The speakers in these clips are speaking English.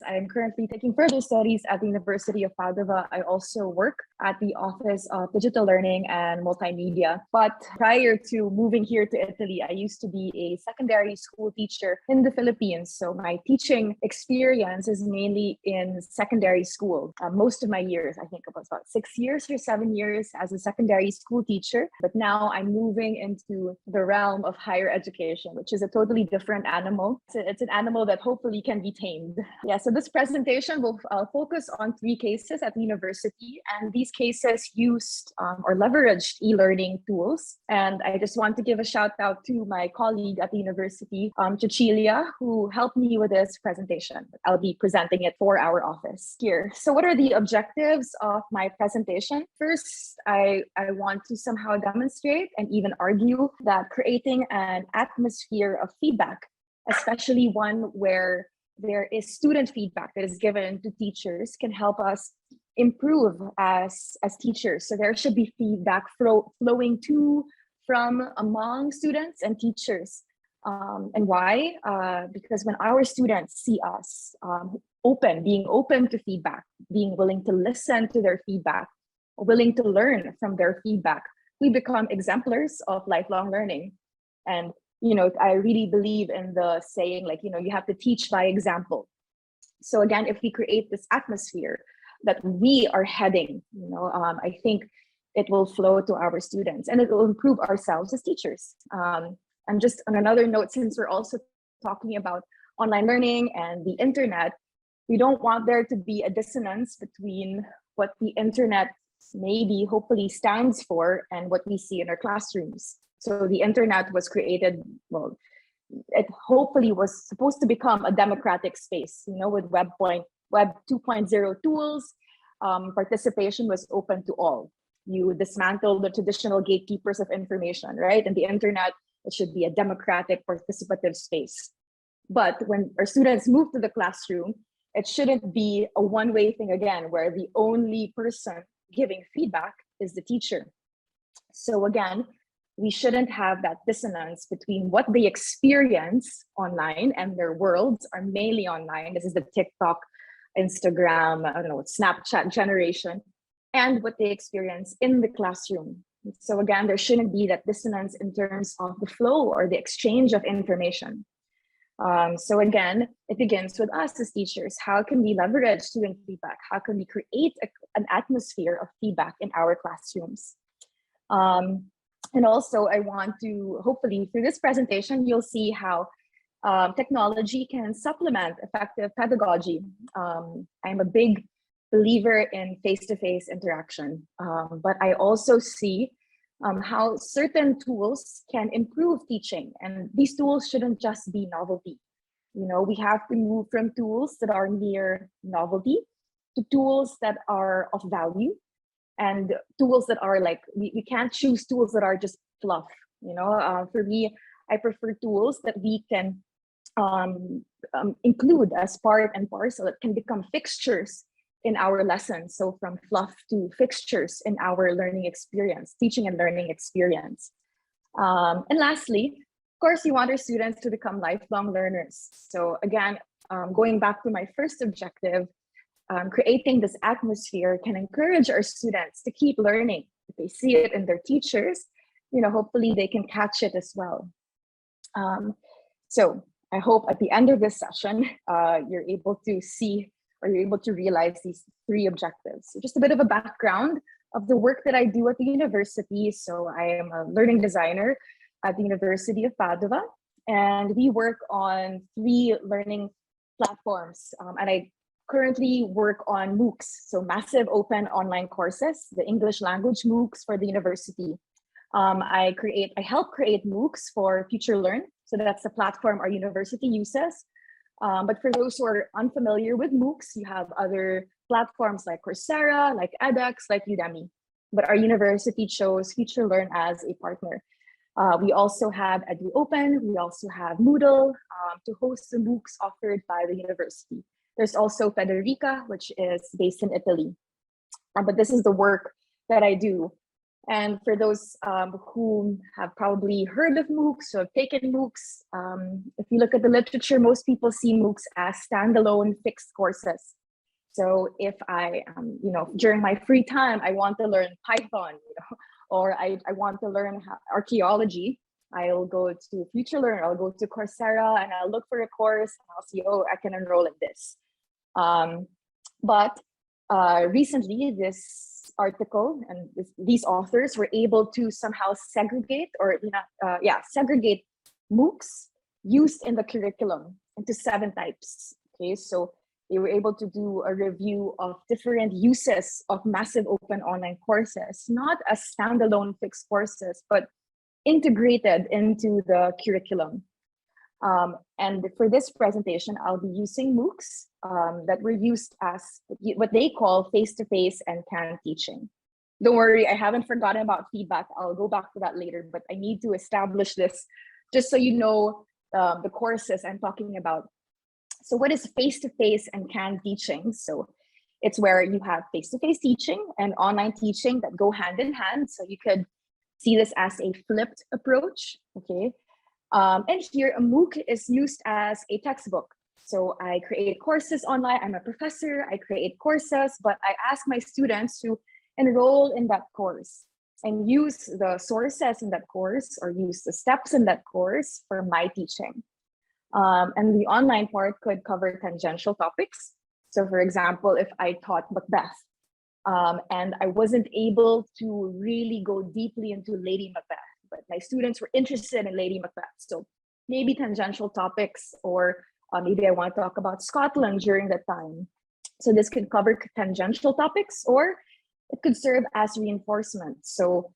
I'm currently taking further studies at the University of Padova. I also work at the Office of Digital Learning and Multimedia. But prior to moving here to Italy, I used to be a secondary school teacher in the Philippines. So my teaching experience is mainly in secondary school. Most of my years, I think it was about 6 years or 7 years as a secondary school teacher. But now I'm moving into the realm of higher education, which is a totally different animal. It's an animal that hopefully can be tamed. Yeah, so this presentation will focus on 3 cases at the university, and these cases used or leveraged e-learning tools. And I just want to give a shout out to my colleague at the university, Cecilia, who helped me with this presentation. I'll be presenting it for our office here. So what are the objectives of my presentation? First, I want to somehow demonstrate and even argue that creating an atmosphere of feedback, especially one where there is student feedback that is given to teachers, can help us improve as teachers. So there should be feedback flowing to, from, among students and teachers. And why? Because when our students see us being open to feedback, being willing to listen to their feedback, willing to learn from their feedback, we become exemplars of lifelong learning. And I really believe in the saying, like, you have to teach by example. So again, if we create this atmosphere that we are heading, I think it will flow to our students and it will improve ourselves as teachers. And just on another note, since we're also talking about online learning and the internet, we don't want there to be a dissonance between what the internet maybe hopefully stands for and what we see in our classrooms. So the internet was created, well, it hopefully was supposed to become a democratic space, with Web 2.0 tools. Participation was open to all. You dismantle the traditional gatekeepers of information, right? And the internet, it should be a democratic, participative space. But when our students move to the classroom, it shouldn't be a one-way thing again, where the only person giving feedback is the teacher. So again, we shouldn't have that dissonance between what they experience online, and their worlds are mainly online. This is the TikTok, Instagram, Snapchat generation, and what they experience in the classroom. So again, there shouldn't be that dissonance in terms of the flow or the exchange of information. So again, it begins with us as teachers. How can we leverage student feedback? How can we create an atmosphere of feedback in our classrooms? And also, I want to, hopefully through this presentation, you'll see how technology can supplement effective pedagogy. I'm a big believer in face-to-face interaction, but I also see how certain tools can improve teaching, and these tools shouldn't just be novelty. We have to move from tools that are mere novelty to tools that are of value, and tools that are like, we can't choose tools that are just fluff. For me, I prefer tools that we can include as part and parcel, that can become fixtures in our lessons. So from fluff to fixtures in our learning experience, teaching and learning experience. And lastly, of course, you want our students to become lifelong learners. So again, going back to my first objective, creating this atmosphere can encourage our students to keep learning. If they see it in their teachers, hopefully they can catch it as well. So I hope at the end of this session, you're able to see, or you're able to realize these 3 objectives. So just a bit of a background of the work that I do at the university. So I am a learning designer at the University of Padova, and we work on 3 learning platforms. And I currently work on MOOCs, so massive open online courses, the English language MOOCs for the university. I help create MOOCs for Future Learn. So that's the platform our university uses. But for those who are unfamiliar with MOOCs, you have other platforms like Coursera, like edX, like Udemy. But our university chose Future Learn as a partner. We also have EduOpen. We also have Moodle to host the MOOCs offered by the university. There's also Federica, which is based in Italy. But this is the work that I do. And for those who have probably heard of MOOCs or have taken MOOCs, if you look at the literature, most people see MOOCs as standalone fixed courses. So if I, during my free time, I want to learn Python, or I want to learn archaeology, I'll go to FutureLearn, I'll go to Coursera, and I'll look for a course, and I'll see, oh, I can enroll in this. But recently, this article and these authors were able to somehow segregate, segregate MOOCs used in the curriculum into 7 types. Okay, so they were able to do a review of different uses of massive open online courses, not as standalone fixed courses, but integrated into the curriculum. And for this presentation, I'll be using MOOCs that were used as what they call face-to-face and canned teaching. Don't worry, I haven't forgotten about feedback. I'll go back to that later, but I need to establish this just so you know the courses I'm talking about. So what is face-to-face and canned teaching? So it's where you have face-to-face teaching and online teaching that go hand in hand. So you could see this as a flipped approach, okay? And here a MOOC is used as a textbook. So I create courses online, I'm a professor, I create courses, but I ask my students to enroll in that course and use the sources in that course or use the steps in that course for my teaching. And the online part could cover tangential topics. So for example, if I taught Macbeth and I wasn't able to really go deeply into Lady Macbeth, but my students were interested in Lady Macbeth. So maybe tangential topics, or maybe I want to talk about Scotland during that time. So this could cover tangential topics, or it could serve as reinforcement. So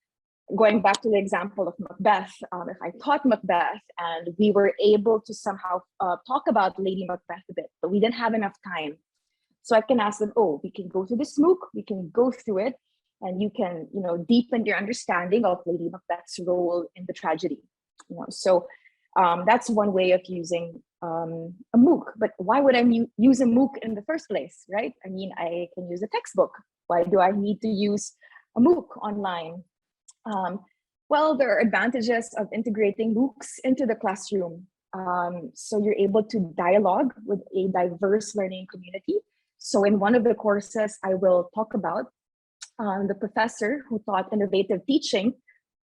going back to the example of Macbeth, if I taught Macbeth and we were able to somehow talk about Lady Macbeth a bit, but we didn't have enough time. So I can ask them, oh, we can go to this MOOC, we can go through it, and you can, deepen your understanding of Lady Macbeth's role in the tragedy. So that's one way of using a MOOC. But why would I use a MOOC in the first place, right? I mean, I can use a textbook. Why do I need to use a MOOC online? Well, there are advantages of integrating MOOCs into the classroom. So you're able to dialogue with a diverse learning community. So in one of the courses I will talk about, the professor who taught innovative teaching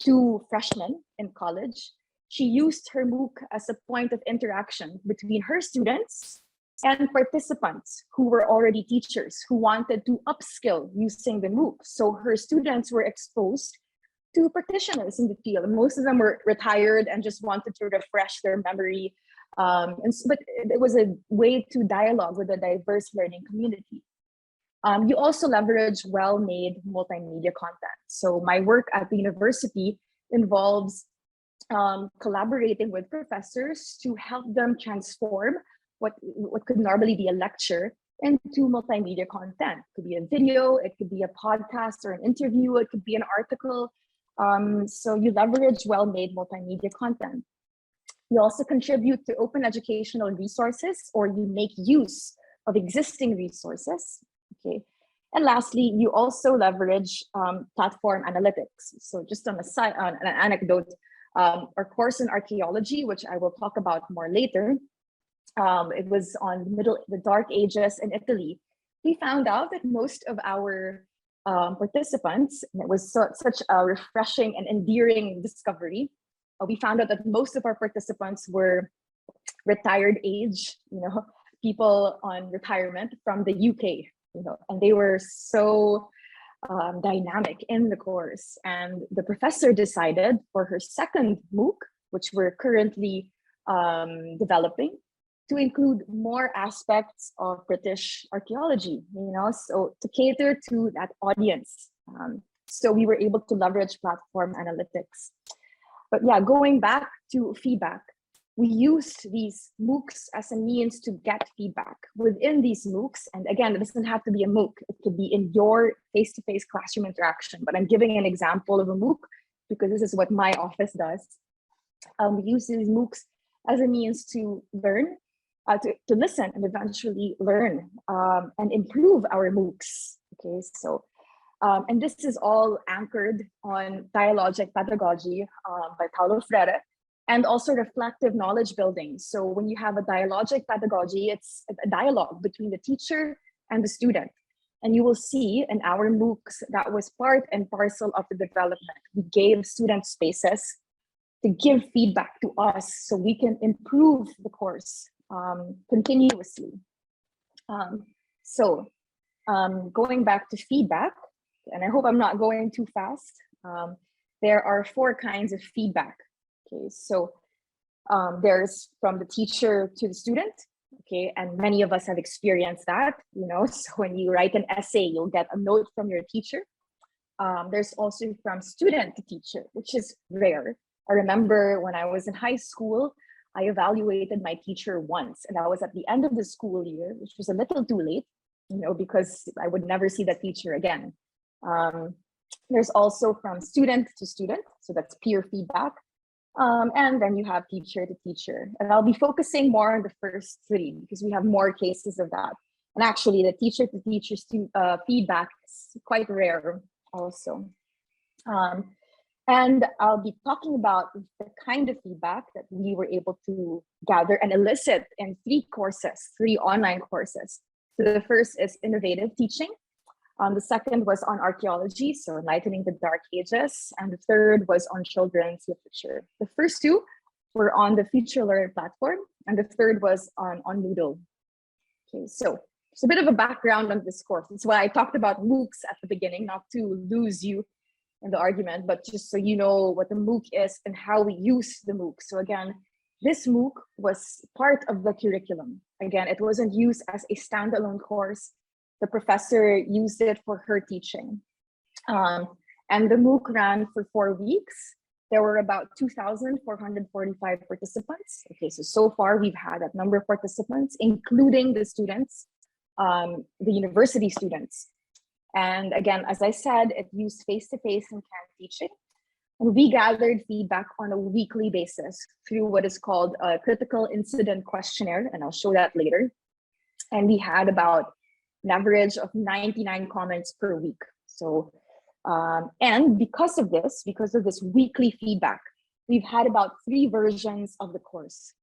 to freshmen in college, she used her MOOC as a point of interaction between her students and participants who were already teachers who wanted to upskill using the MOOC. So her students were exposed to practitioners in the field. Most of them were retired and just wanted to refresh their memory. But it was a way to dialogue with a diverse learning community. You also leverage well-made multimedia content. So my work at the university involves collaborating with professors to help them transform what could normally be a lecture into multimedia content. It could be a video, it could be a podcast or an interview, it could be an article. So you leverage well-made multimedia content. You also contribute to open educational resources, or you make use of existing resources. Okay. And lastly, you also leverage platform analytics. So just on an anecdote, our course in archaeology, which I will talk about more later, it was on the Dark Ages in Italy. We found out that most of our participants, and it was such a refreshing and endearing discovery. We found out that most of our participants were retired age, people on retirement from the UK, and they were so dynamic in the course. And the professor decided for her second MOOC, which we're currently developing, to include more aspects of British archaeology, so to cater to that audience. So we were able to leverage platform analytics. But yeah, going back to feedback, we used these MOOCs as a means to get feedback within these MOOCs. And again, it doesn't have to be a MOOC. It could be in your face-to-face classroom interaction. But I'm giving an example of a MOOC because this is what my office does. We use these MOOCs as a means to learn, to listen and eventually learn and improve our MOOCs. Okay, so And this is all anchored on dialogic pedagogy by Paulo Freire, and also reflective knowledge building. So when you have a dialogic pedagogy, it's a dialogue between the teacher and the student. And you will see in our MOOCs that was part and parcel of the development. We gave students spaces to give feedback to us so we can improve the course continuously. Going back to feedback, and I hope I'm not going too fast, there are 4 kinds of feedback. Okay, so there's from the teacher to the student, okay, and many of us have experienced that, you know, so when you write an essay, you'll get a note from your teacher. There's also from student to teacher, which is rare. I remember when I was in high school, I evaluated my teacher once, and that was at the end of the school year, which was a little too late, you know, because I would never see that teacher again. There's also from student to student, so that's peer feedback. And then you have teacher to teacher. And I'll be focusing more on the first 3 because we have more cases of that. And actually the teacher to teacher feedback is quite rare also. And I'll be talking about the kind of feedback that we were able to gather and elicit in 3 online courses. So the first is innovative teaching. The second was on archaeology, so enlightening the dark ages. And the third was on children's literature. The first 2 were on the Future Learner platform, and the third was on Moodle. Okay, so it's a bit of a background on this course. That's why I talked about MOOCs at the beginning, not to lose you in the argument, but just so you know what the MOOC is and how we use the MOOC. So again, this MOOC was part of the curriculum. Again, it wasn't used as a standalone course. The professor used it for her teaching. And the MOOC ran for 4 weeks. There were about 2,445 participants. Okay, so far we've had that number of participants, including the students, the university students. And again, as I said, it used face-to-face and canned teaching. And we gathered feedback on a weekly basis through what is called a critical incident questionnaire, and I'll show that later. And we had about an average of 99 comments per week. So, and because of this weekly feedback, we've had about 3 versions of the course.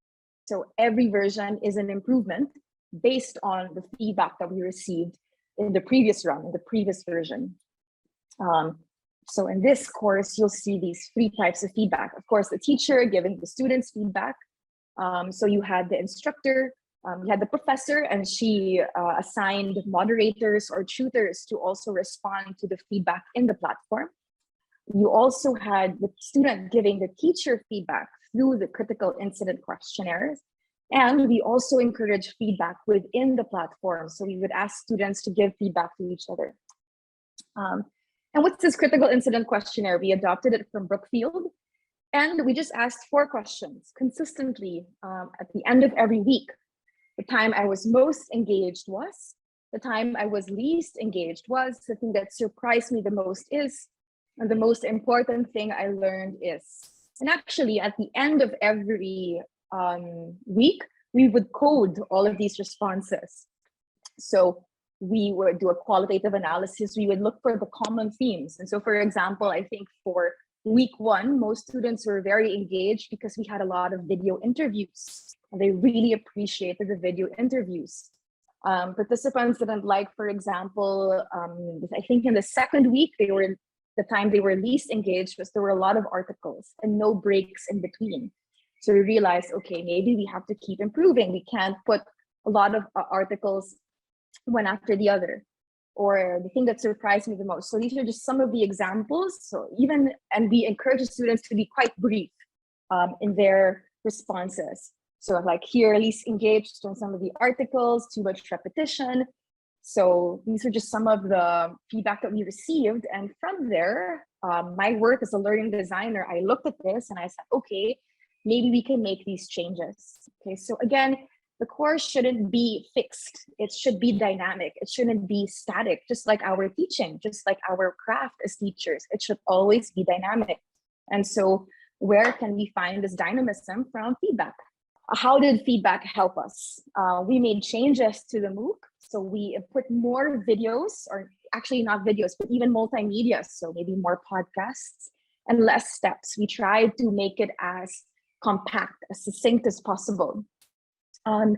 So every version is an improvement based on the feedback that we received in the previous run, in the previous version. So in this course, you'll see these 3 types of feedback. Of course, the teacher giving the students feedback. So you had the instructor, you had the professor, and she assigned moderators or tutors to also respond to the feedback in the platform. You also had the student giving the teacher feedback through the critical incident questionnaires. And we also encourage feedback within the platform. So we would ask students to give feedback to each other. And what's this critical incident questionnaire? We adopted it from Brookfield. And we just asked 4 questions consistently at the end of every week. The time I was most engaged was, the time I was least engaged was, the thing that surprised me the most is, and the most important thing I learned is. And actually at the end of every week, we would code all of these responses. So we would do a qualitative analysis. We would look for the common themes. And so for example, I think for week 1, most students were very engaged because we had a lot of video interviews. And they really appreciated the video interviews. Participants didn't like, for example, I think in the second week, the time they were least engaged was there were a lot of articles and no breaks in between. So we realized, okay, maybe we have to keep improving. We can't put a lot of articles one after the other. Or the thing that surprised me the most. So these are just some of the examples. So and we encourage the students to be quite brief in their responses. So like here, least engaged on some of the articles, too much repetition. So these are just some of the feedback that we received. And from there, my work as a learning designer, I looked at this and I said, okay, maybe we can make these changes. Okay, so again, the course shouldn't be fixed. It should be dynamic. It shouldn't be static, just like our teaching, just like our craft as teachers. It should always be dynamic. And so where can we find this dynamism from feedback? How did feedback help us? We made changes to the MOOC. So we put more videos, or actually not videos, but even multimedia. So maybe more podcasts and less steps. We tried to make it as compact, as succinct as possible. And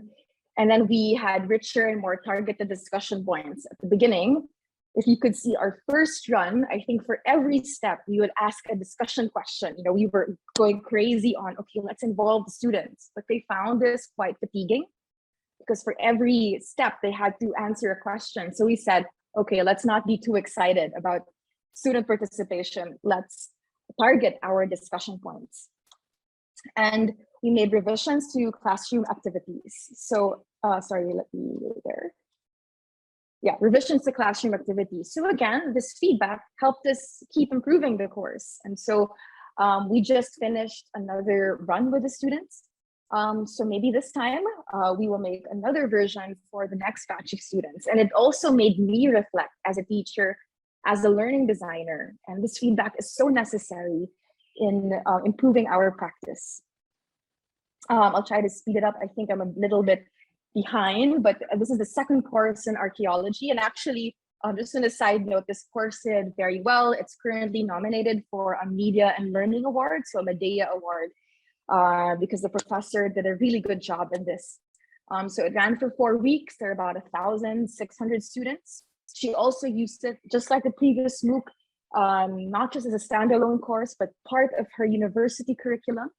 then we had richer and more targeted discussion points at the beginning. If you could see our first run, I think for every step, we would ask a discussion question. We were going crazy on, okay, let's involve the students. But they found this quite fatiguing because for every step, they had to answer a question. So we said, okay, let's not be too excited about student participation. Let's target our discussion points. And we made revisions to classroom activities. So, sorry, let me go there. Yeah, revisions to classroom activities. So again, this feedback helped us keep improving the course. And so we just finished another run with the students. So maybe this time we will make another version for the next batch of students. And it also made me reflect as a teacher, as a learning designer. And this feedback is so necessary in improving our practice. I'll try to speed it up. I think I'm a little bit behind, but this is the second course in archaeology. And actually, just on a side note, this course did very well. It's currently nominated for a Media and Learning Award, so a Medea Award, because the professor did a really good job in this. So it ran for 4 weeks. There are about 1,600 students. She also used it, just like the previous MOOC, not just as a standalone course, but part of her university curriculum.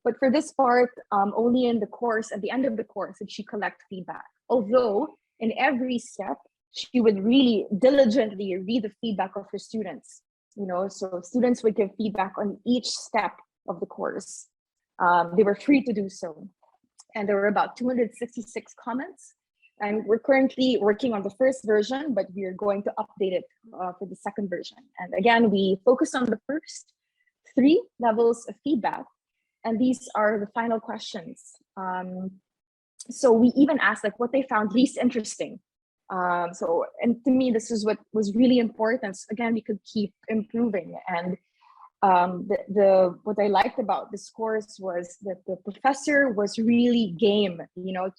But for this part, only in the course, at the end of the course, did she collect feedback. Although in every step, she would really diligently read the feedback of her students. So students would give feedback on each step of the course. They were free to do so. And there were about 266 comments. And we're currently working on the first version, but we are going to update it for the second version. And again, we focused on the first 3 levels of feedback. And these are the final questions. So we even asked what they found least interesting. And to me, this is what was really important. So again, we could keep improving. And what I liked about this course was that the professor was really game,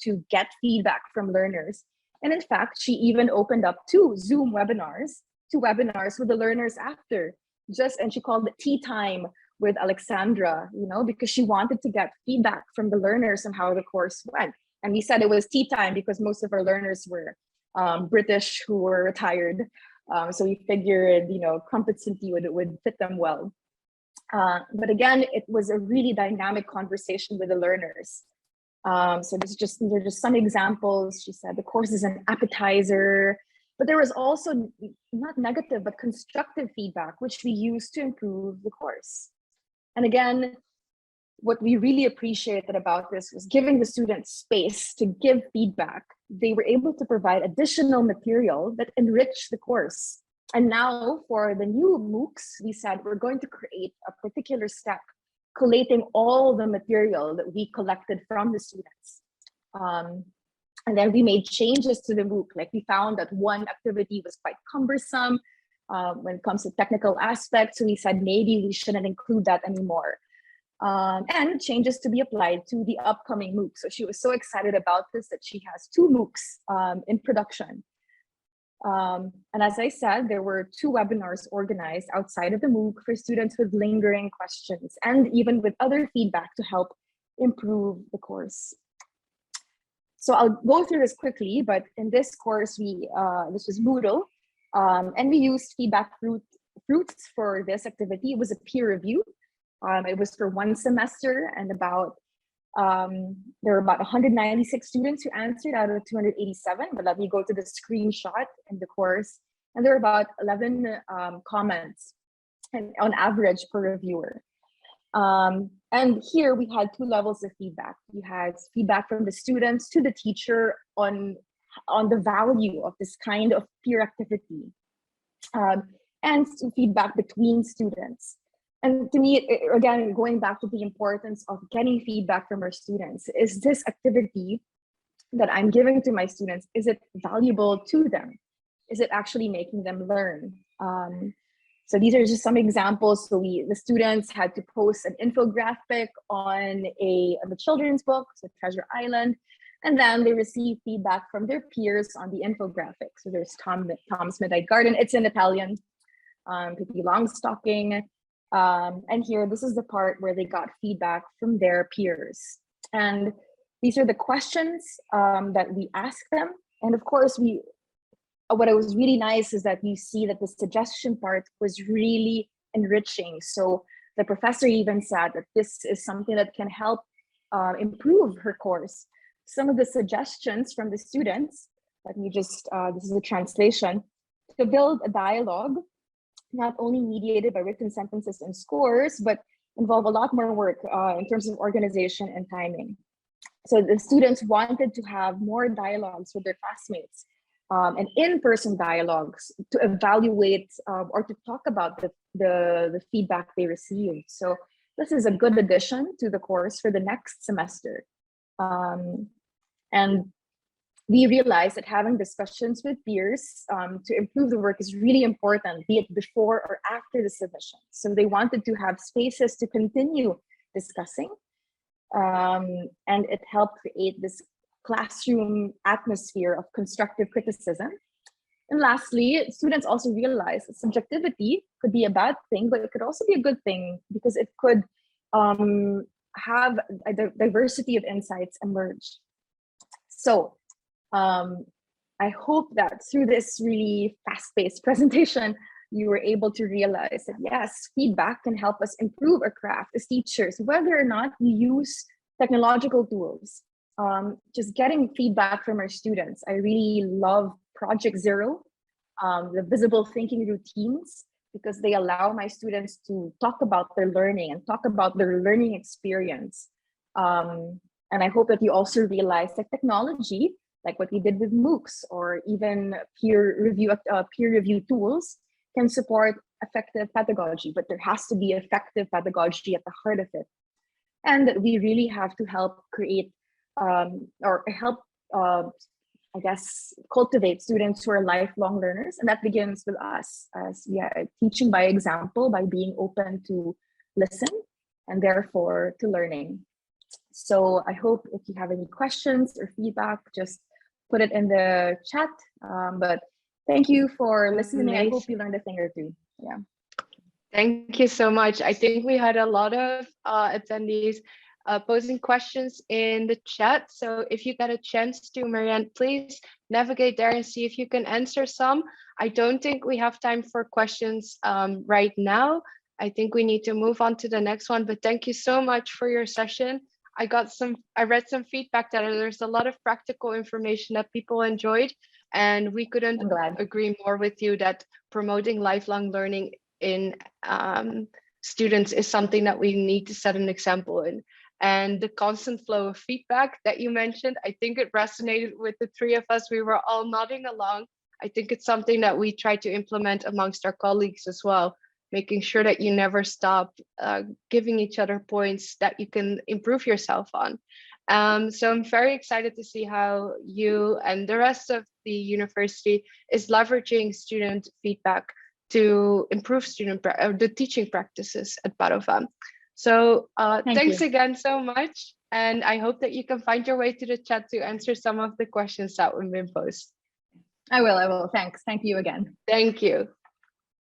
to get feedback from learners. And in fact, she even opened up 2 Zoom webinars, 2 webinars with the learners after. And she called it tea time with Alexandra, because she wanted to get feedback from the learners on how the course went. And we said it was tea time because most of our learners were British who were retired. So we figured, crumpets and tea would fit them well. But again, it was a really dynamic conversation with the learners. So these are just some examples. She said the course is an appetizer, but there was also not negative, but constructive feedback, which we used to improve the course. And again, what we really appreciated about this was giving the students space to give feedback. They were able to provide additional material that enriched the course. And now for the new MOOCs, we said we're going to create a particular step, collating all the material that we collected from the students. And then we made changes to the MOOC. We found that one activity was quite cumbersome when it comes to technical aspects. So we said maybe we shouldn't include that anymore. And changes to be applied to the upcoming MOOC. So she was so excited about this that she has 2 MOOCs in production. And as I said, there were 2 webinars organized outside of the MOOC for students with lingering questions and even with other feedback to help improve the course. So I'll go through this quickly, but in this course, this was Moodle, and we used FeedbackFruits for this activity. It was a peer review. It was for 1 semester, and there were about 196 students who answered out of 287, but let me go to the screenshot in the course. And there were about 11 comments and on average per reviewer. And here we had 2 levels of feedback. We had feedback from the students to the teacher on the value of this kind of peer activity, and feedback between students. And to me, again, going back to the importance of getting feedback from our students, is this activity that I'm giving to my students, is it valuable to them? Is it actually making them learn? So these are just some examples. So the students had to post an infographic on the children's book, so Treasure Island, and then they received feedback from their peers on the infographic. So there's Tom's Midnight Garden. It's in Italian. Pippi Longstocking. And here, this is the part where they got feedback from their peers. And these are the questions that we asked them. And of course, what was really nice is that you see that the suggestion part was really enriching. So the professor even said that this is something that can help improve her course. Some of the suggestions from the students, let me just, this is a translation, to build a dialogue, not only mediated by written sentences and scores, but involve a lot more work in terms of organization and timing. So the students wanted to have more dialogues with their classmates and in-person dialogues to evaluate or to talk about the feedback they received. So this is a good addition to the course for the next semester. And we realized that having discussions with peers to improve the work is really important, be it before or after the submission. So they wanted to have spaces to continue discussing, and it helped create this classroom atmosphere of constructive criticism. And lastly, students also realized that subjectivity could be a bad thing, but it could also be a good thing because it could have a diversity of insights emerge. So I hope that through this really fast-paced presentation, you were able to realize that yes, feedback can help us improve our craft as teachers, whether or not we use technological tools. Just getting feedback from our students. I really love Project Zero, the visible thinking routines, because they allow my students to talk about their learning and talk about their learning experience. And I hope that you also realize that technology, like what we did with MOOCs or even peer review tools, can support effective pedagogy, but there has to be effective pedagogy at the heart of it. And we really have to help create I guess, cultivate students who are lifelong learners. And that begins with us as teaching by example, by being open to listen and therefore to learning. So I hope if you have any questions or feedback, just put it in the chat. But thank you for listening. Nice. I hope you learned a thing or two. Yeah. Thank you so much. I think we had a lot of attendees posing questions in the chat. So if you get a chance to, Marianne, please navigate there and see if you can answer some. I don't think we have time for questions right now. I think we need to move on to the next one, but thank you so much for your session. I read some feedback that there's a lot of practical information that people enjoyed, and we couldn't agree more with you that promoting lifelong learning in students is something that we need to set an example in. And the constant flow of feedback that you mentioned, I think it resonated with the three of us. We were all nodding along. I think it's something that we try to implement amongst our colleagues as well, making sure that you never stop giving each other points that you can improve yourself on. So I'm very excited to see how you and the rest of the university is leveraging student feedback to improve the teaching practices at Padova. So thanks again so much. And I hope that you can find your way to the chat to answer some of the questions that we've been posed. I will. Thanks. Thank you again. Thank you.